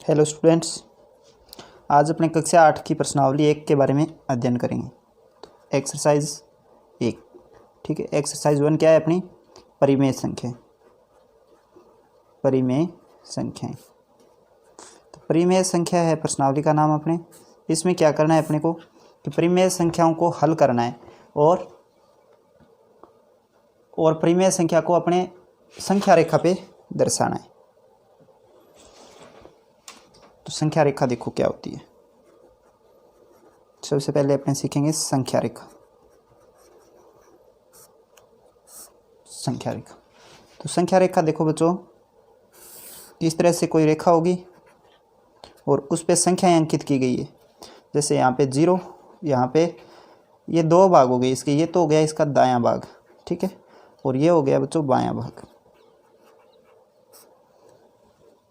Hello students, आज अपने कक्षा 8 की प्रश्नावली 1 के बारे में अध्ययन करेंगे। एक्सरसाइज 1, ठीक है। एक्सरसाइज 1 क्या है? अपनी परिमेय संख्या, परिमेय संख्याएं। तो परिमेय संख्या है प्रश्नावली का नाम अपने। इसमें क्या करना है अपने को कि परिमेय संख्याओं को हल करना है और परिमेय संख्या को अपने संख्या रेखा पे दर्शाना है। तो संख्या रेखा देखो क्या होती है। सबसे पहले अपने सीखेंगे संख्या रेखा। संख्या रेखा, तो संख्या रेखा देखो बच्चों, इस तरह से कोई रेखा होगी और उस पे संख्याएं अंकित की गई है। जैसे यहाँ पे 0, यहाँ पे ये 2 भाग हो गए इसके। ये तो हो गया इसका दायां भाग, ठीक है, और ये हो गया बच्चों बायां भाग।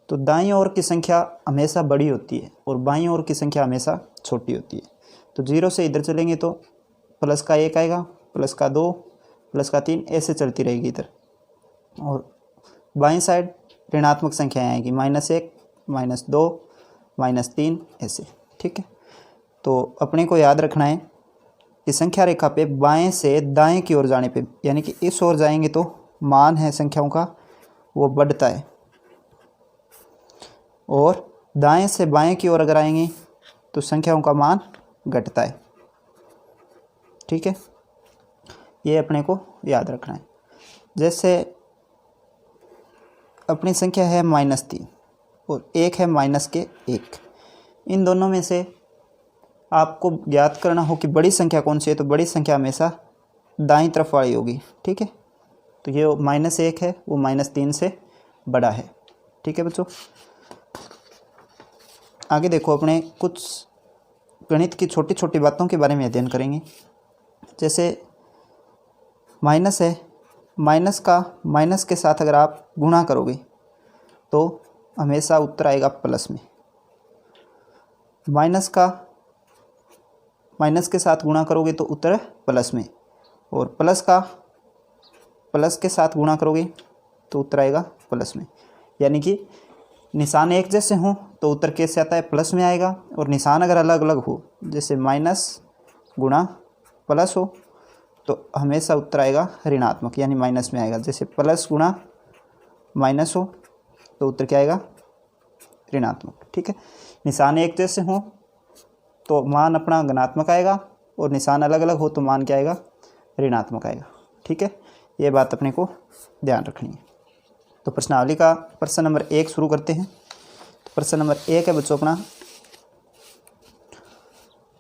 तो दाईं ओर की संख्या हमेशा बड़ी होती है और बाईं ओर की संख्या हमेशा छोटी होती है। तो 0 से इधर चलेंगे तो प्लस का 1 आएगा, प्लस का 2, प्लस का 3, ऐसे चलती रहेगी इधर। और बाईं साइड ऋणात्मक संख्याएं आएगी, -1, -2, -3, ऐसे, ठीक है। तो अपने को याद रखना है कि संख्या रेखा पे बाएं से दाएं की ओर जाने पे, यानी कि इस ओर जाएंगे तो मान है संख्याओं का वो बढ़ता है, और दाएं से बाएं की ओर अगर आएंगे तो संख्याओं का मान घटता है, ठीक है। ये अपने को याद रखना है। जैसे अपनी संख्या है -3 और एक है -1। इन दोनों में से आपको ज्ञात करना हो कि बड़ी संख्या कौन सी है, तो बड़ी संख्या हमेशा दाईं तरफ वाली होगी, ठीक है। तो ये -1 है, वो -3 से बड़ा है, ठीक है बच्चों। आगे देखो, अपने कुछ गणित की छोटी छोटी बातों के बारे में अध्ययन करेंगे। जैसे माइनस है, माइनस के साथ अगर आप गुणा करोगे तो हमेशा उत्तर आएगा प्लस में। माइनस के साथ गुणा करोगे तो उत्तर प्लस में, और प्लस के साथ गुणा करोगे तो उत्तर आएगा प्लस में। यानी कि निशान एक जैसे हों तो उत्तर कैसे आता है? प्लस में आएगा। और निशान अगर अलग अलग हो, जैसे माइनस गुणा प्लस हो, तो हमेशा उत्तर आएगा ऋणात्मक, यानी माइनस में आएगा। जैसे प्लस गुणा माइनस हो तो उत्तर क्या आएगा? ऋणात्मक, ठीक है। निशान एक जैसे हों तो मान अपना धनात्मक आएगा, और निशान अलग अलग हो तो मान क्या आएगा? ऋणात्मक आएगा, ठीक है। ये बात अपने को ध्यान रखनी है। तो प्रश्नावली का प्रश्न नंबर 1 शुरू करते हैं। तो प्रश्न नंबर 1 है बच्चों अपना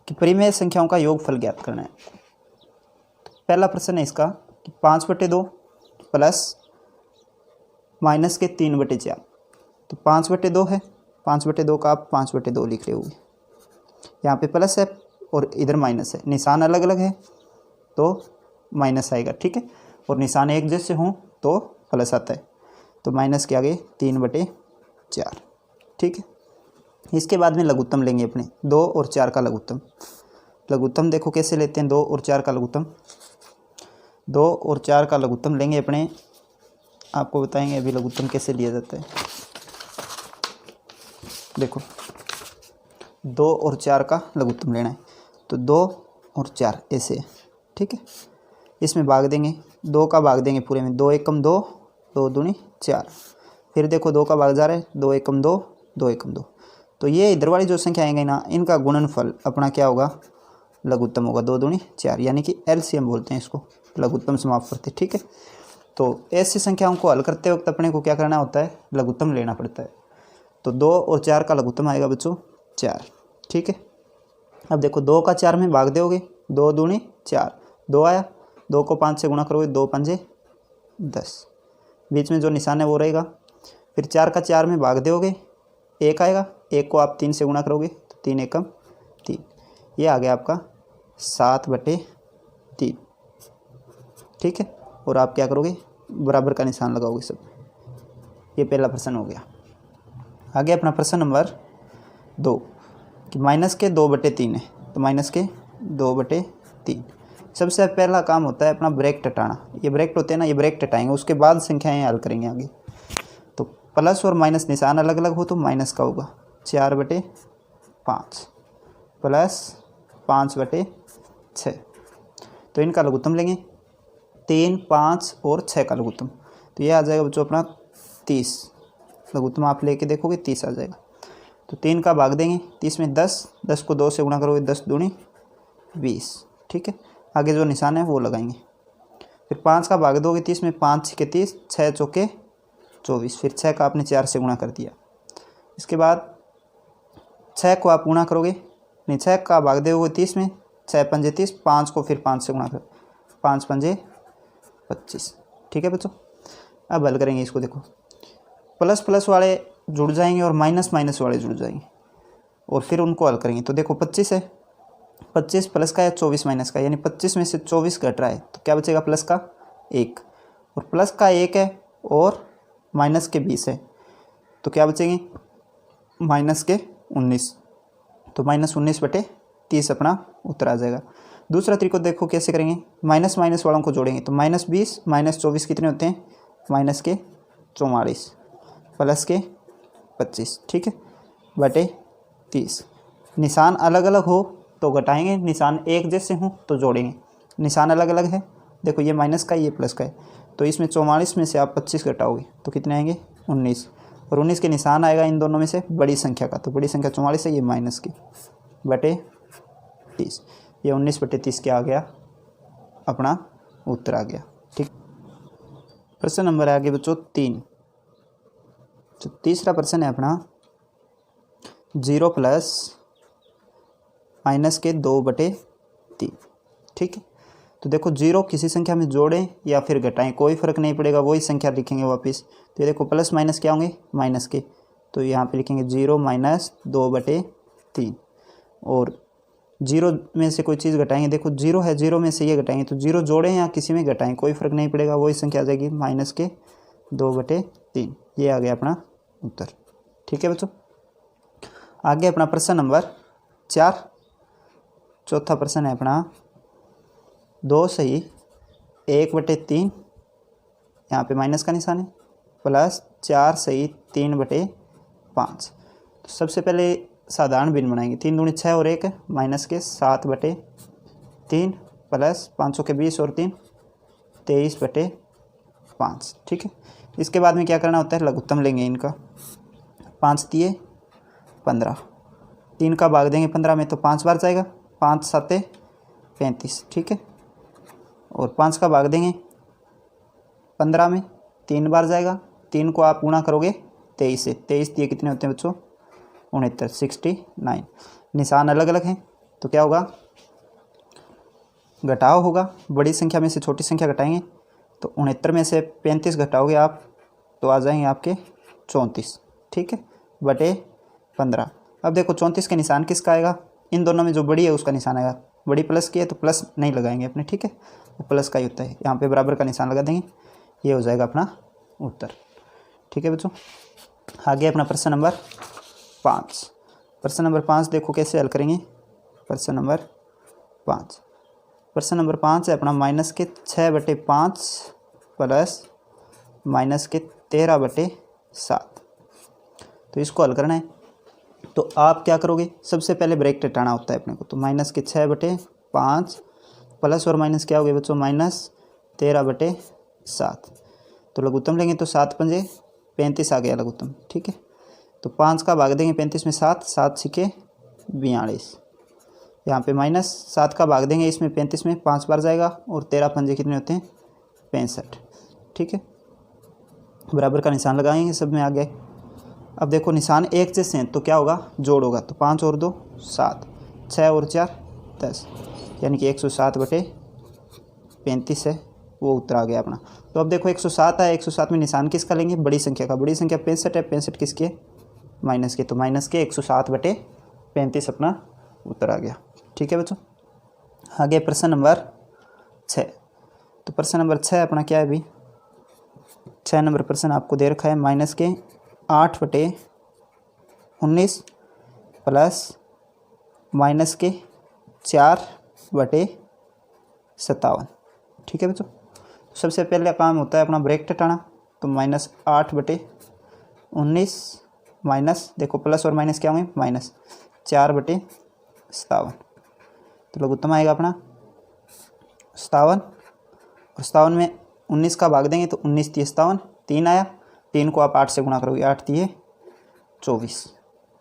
कि परिमेय संख्याओं का योगफल ज्ञात करना है। तो पहला प्रश्न है इसका कि 5/2 प्लस -3/4। तो 5/2 है, 5/2 का आप 5/2 लिख रहे होगे। यहाँ पे प्लस है और इधर माइनस है, निशान अलग अलग है तो माइनस आएगा, ठीक है। और निशान एक जैसे हों तो प्लस आता है, तो माइनस के आगे 3/4, ठीक है। इसके बाद में लघुत्तम लेंगे अपने 2 और 4 का लघुत्तम। लघुत्तम देखो कैसे लेते हैं, 2 और 4 का लघुत्तम। 2 और 4 का लघुत्तम लेंगे अपने, आपको बताएंगे अभी लघुत्तम कैसे लिया जाता है। देखो 2 और 4 का लघुत्तम लेना है, तो 2 और 4 ऐसे है, ठीक है। इसमें भाग देंगे, 2 का भाग देंगे पूरे में, 2 एकम 2, 2 दूनी 4। फिर देखो 2 का भाग जा रहा है, 2 एकम 2, 2 एकम 2। तो ये इधर वाली जो संख्या आएंगी ना, इनका गुणनफल अपना क्या होगा? लघुत्तम होगा, 2 दूनी 4, यानी कि एलसीएम बोलते हैं इसको, लघुत्तम समापवर्ती, ठीक है। तो ऐसी संख्याओं को हल करते वक्त अपने को क्या करना होता है? लघुत्तम लेना पड़ता है। तो 2 और 4 का लघुत्तम आएगा बच्चों 4, ठीक है। अब देखो 2 का 4 में भाग दोगे, 2 दूनी 4, 2 आया, 2 को 5 से गुणा करोगे, 2 पंजे 10, बीच में जो निशान है वो रहेगा। फिर 4 का 4 में भाग दोगे, 1 आएगा, 1 को आप 3 से गुणा करोगे तो 3 एकम 3, ये आ गया आपका 7/3, ठीक है। और आप क्या करोगे? बराबर का निशान लगाओगे सब। ये पहला प्रश्न हो गया। आगे अपना प्रश्न नंबर 2 कि -2/3 है, तो -2/3। सबसे पहला काम होता है अपना ब्रैकेट हटाना। ये ब्रैकेट होते हैं ना, ये ब्रैकेट हटाएंगे, उसके बाद संख्याएं हल करेंगे आगे। तो प्लस और माइनस निशान अलग अलग हो तो माइनस का होगा, 4/5 प्लस 5/6। तो इनका लघुत्तम लेंगे 3, 5 और 6 का लघुत्तम, तो ये आ जाएगा बच्चों अपना 30। लघुत्तम आप लेके देखोगे 30 आ जाएगा। तो 3 का भाग देंगे 30 में 10 को 2 से गुणा करोगे 10 दूनी 20। ठीक है, आगे जो निशान है वो लगाएंगे। फिर 5 का भाग दोगे 30 में, 5 छके 30, 6 चौके 24। फिर 6 का आपने 4 से गुणा कर दिया। इसके बाद 6 को आप गुणा करोगे, नहीं 6 का भाग दोगे 30 में, 6 पंजे 30, 5 को फिर 5 से गुणा करो, 5 पंजे 25। ठीक है बच्चों, अब हल करेंगे इसको। देखो प्लस प्लस वाले जुड़ जाएंगे और माइनस माइनस वाले जुड़ जाएंगे और फिर उनको हल करेंगे। तो देखो 25 है, 25 प्लस का है 24 माइनस का, यानी 25 में से 24 घट रहा है, तो क्या बचेगा प्लस का 1, और प्लस का 1 है और माइनस के 20 है, तो क्या बचेंगे माइनस के 19। तो -19/30 अपना उत्तर आ जाएगा। दूसरा तरीका देखो कैसे करेंगे, माइनस माइनस वालों को जोड़ेंगे। तो -20 -24 कितने होते हैं, -44 प्लस के 25। ठीक है, बटे 30। निशान अलग अलग हो तो घटाएंगे, निशान एक जैसे हों तो जोड़ेंगे। निशान अलग अलग है, देखो ये माइनस का ये प्लस का है, तो इसमें 44 में से आप 25 घटाओगे तो कितने आएंगे 19, और 19 के निशान आएगा इन दोनों में से बड़ी संख्या का, तो बड़ी संख्या 44 है, ये माइनस की बटे 30। ये 19/30 क्या आ गया, अपना उत्तर आ गया। ठीक, प्रश्न नंबर है आगे बच्चों 3। तो तीसरा प्रश्न है अपना 0 प्लस माइनस के 2/3। ठीक है, तो देखो 0 किसी संख्या में जोड़ें या फिर घटाएं कोई फ़र्क नहीं पड़ेगा, वही संख्या लिखेंगे वापस। तो ये देखो प्लस माइनस क्या होंगे, माइनस के, तो यहाँ पे लिखेंगे 0 - 2/3। और 0 में से कोई चीज़ घटाएंगे, देखो 0 है, 0 में से ये घटाएंगे, तो 0 जोड़ें या किसी में घटाएं कोई फ़र्क नहीं पड़ेगा, वही संख्या आ जाएगी -2/3। ये आ गया अपना उत्तर। ठीक है बच्चों, आगे अपना प्रश्न नंबर 4। चौथा प्रश्न है अपना 2 सही 1/3, यहाँ पे माइनस का निशान है, प्लस 4 सही 3/5। तो सबसे पहले साधारण भिन्न बनाएंगे, 3 दूनी 6 और 1 माइनस के 7/3 प्लस 5 के 20 और 3 23/5। ठीक है, इसके बाद में क्या करना होता है, लघुत्तम लेंगे इनका। 5 तिये 15, 3 का भाग देंगे 15 में तो 5 बार जाएगा, 5 7 35। ठीक है, और 5 का भाग देंगे 15 में 3 बार जाएगा, 3 को आप गुणा करोगे 23 से, 23 दिए कितने होते हैं बच्चों 69, 69। निशान अलग अलग हैं तो क्या होगा, घटाव होगा, बड़ी संख्या में से छोटी संख्या घटाएंगे, तो 69 में से 35 घटाओगे आप तो आ जाएंगे आपके 34। ठीक है, बटे 15। अब देखो 34 के निशान किसका आएगा, इन दोनों में जो बड़ी है उसका निशान आएगा, बड़ी प्लस की है तो प्लस नहीं लगाएंगे अपने। ठीक है, वो प्लस का ही होता है, यहाँ पे बराबर का निशान लगा देंगे, ये हो जाएगा अपना उत्तर। ठीक है बच्चों, आगे अपना प्रश्न नंबर 5। प्रश्न नंबर 5 देखो कैसे हल करेंगे। प्रश्न नंबर 5 है अपना माइनस के 6/5 प्लस माइनस के 13/7। तो इसको हल करना है तो आप क्या करोगे, सबसे पहले ब्रैकेट हटाना होता है अपने को। तो माइनस के 6/5 प्लस और माइनस क्या हो गया बच्चों -13/7। तो लघुत्तम लेंगे तो 7 पंजे 35 आ गया लघुत्तम। ठीक है, तो 5 का भाग देंगे 35 में 7, 7 छिके 42। यहाँ पे -7 का भाग देंगे इसमें 35 में 5 बार जाएगा, और 13 पंजे कितने होते हैं 65। ठीक है, बराबर का निशान लगाएंगे, सब में आ गए। अब देखो निशान एक जैसे हैं तो क्या होगा, जोड़ होगा, तो 5 और 2 7, 6 और 4 10, यानी कि 107/35 है, वो उत्तर आ गया अपना। तो अब देखो 107 है, 107 में निशान किसका लेंगे, बड़ी संख्या का। बड़ी संख्या 65 है, 65 किसकी है माइनस के, तो माइनस के 107/35 अपना उत्तर आ गया। ठीक है बच्चों, आगे प्रश्न नंबर 6। तो प्रश्न नंबर 6 अपना क्या है अभी, 6 नंबर प्रश्न आपको दे रखा है माइनस के 8/19 प्लस माइनस के 4/57। ठीक है बच्चों, सबसे पहले काम होता है अपना ब्रैकेट हटाना। तो -8/19 माइनस, देखो प्लस और माइनस क्या होंगे, माइनस 4/57। तो लघुत्तम आएगा अपना 57, और 57 में 19 का भाग देंगे तो 19 × 57 3 आया। 3 को आप 8 से गुणा करोगे, 8 × 24,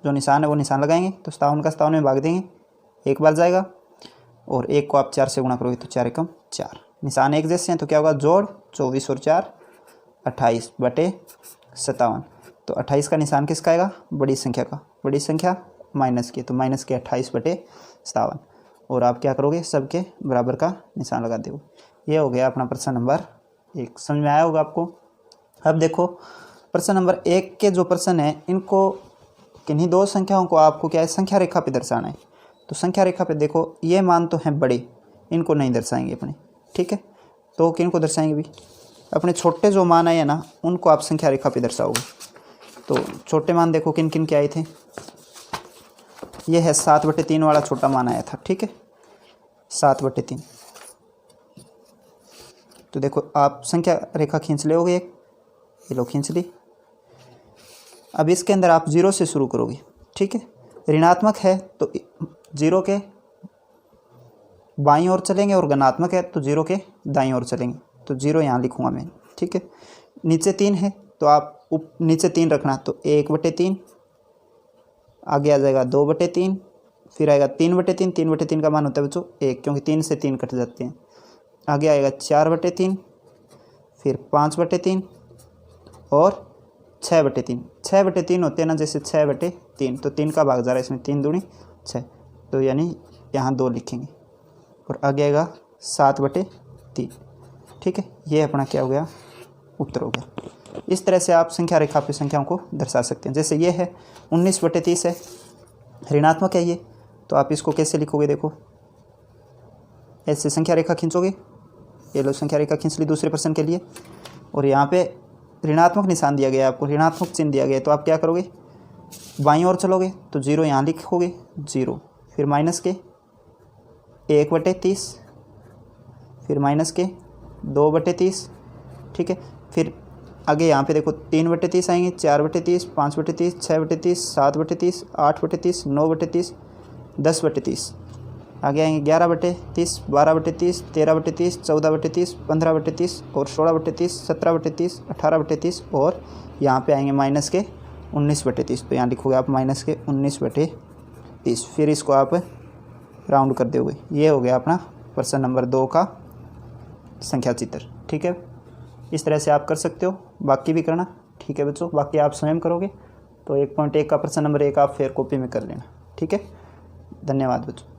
जो निशान है वो निशान लगाएंगे। तो 57 का 57 में भाग देंगे, एक बार जाएगा, और 1 को आप 4 से गुणा करोगे तो 4 एकम 4। निशान एक जैसे हैं तो क्या होगा, जोड़ 24 और 4 28/57। तो 28 का निशान किसका आएगा, बड़ी संख्या का, बड़ी संख्या माइनस की, तो माइनस के 28/57। और आप क्या करोगे, सबके बराबर का निशान लगा दोगे। ये हो गया अपना प्रश्न नंबर 1। समझ में आया होगा आपको। अब देखो प्रश्न नंबर 1 के जो प्रश्न है, इनको किन्हीं दो संख्याओं को आपको क्या है, संख्या रेखा पे दर्शाना है। तो संख्या रेखा पे देखो ये मान तो हैं बड़े, इनको नहीं दर्शाएंगे अपने, ठीक है। तो किन को दर्शाएंगे भी, अपने छोटे जो मान आए हैं ना, उनको आप संख्या रेखा पे दर्शाओगे। तो छोटे मान देखो किन किन के आए थे, ये है 7/3 वाला छोटा मान आया था, ठीक है, 7/3। तो देखो आप संख्या रेखा खींच लोगे एक, ये लो खींच ली। अब इसके अंदर आप 0 से शुरू करोगे, ठीक है। ऋणात्मक है तो 0 के बाईं ओर चलेंगे, और धनात्मक है तो 0 के दाईं ओर चलेंगे। तो 0 यहाँ लिखूँगा मैं, ठीक है। नीचे 3 है तो आप नीचे 3 रखना, तो 1/3, आगे आ जाएगा 2/3, फिर आएगा 3/3। 3/3 का मान होता है बच्चों 1, क्योंकि 3 से 3 कट जाते हैं। आगे आएगा 4/3, फिर 5/3 और 6/3। 6/3 होते हैं ना, जैसे 6/3, तो 3 का भाग जा रहा है इसमें, 3 दूनी 6, तो यानी यहाँ 2 लिखेंगे। और आगे आएगा 7/3, ठीक है। ये अपना क्या हो गया, उत्तर हो गया। इस तरह से आप संख्या रेखा पे संख्याओं को दर्शा सकते हैं। जैसे ये है 19/30 है, ऋणात्मक है ये, तो आप इसको कैसे लिखोगे, देखो ऐसे संख्या रेखा खींचोगे, ये लो संख्या रेखा खींच ली दूसरे प्रश्न के लिए, और यहाँ पे ऋणात्मक निशान दिया गया है आपको, ऋणात्मक चिन्ह दिया गया है। तो आप क्या करोगे, बाईं ओर चलोगे तो 0 यहाँ लिखोगे 0, फिर माइनस के 1/30, फिर माइनस के 2/30, ठीक है। फिर आगे यहाँ पे देखो 3/30 आएंगे, 4/30, 5/30, 6/30, 7/30, 8/30, 9/30, 10/30। आगे आएंगे 11/30, 12/30, 13/30, 14/30, 15/30 और 16/30, 17/30, 18/30, और यहाँ पे आएंगे माइनस के 19/30। तो यहाँ लिखोगे आप माइनस के 19/30, फिर इसको आप राउंड कर दोगे। ये हो गया अपना प्रश्न नंबर 2 का संख्या चित्र, ठीक है। इस तरह से आप कर सकते हो, बाकी भी करना, ठीक है बच्चों। बाकी आप स्वयं करोगे तो 1.1 का प्रश्न नंबर 1 आप फेयर कॉपी में कर लेना, ठीक है। धन्यवाद बच्चों।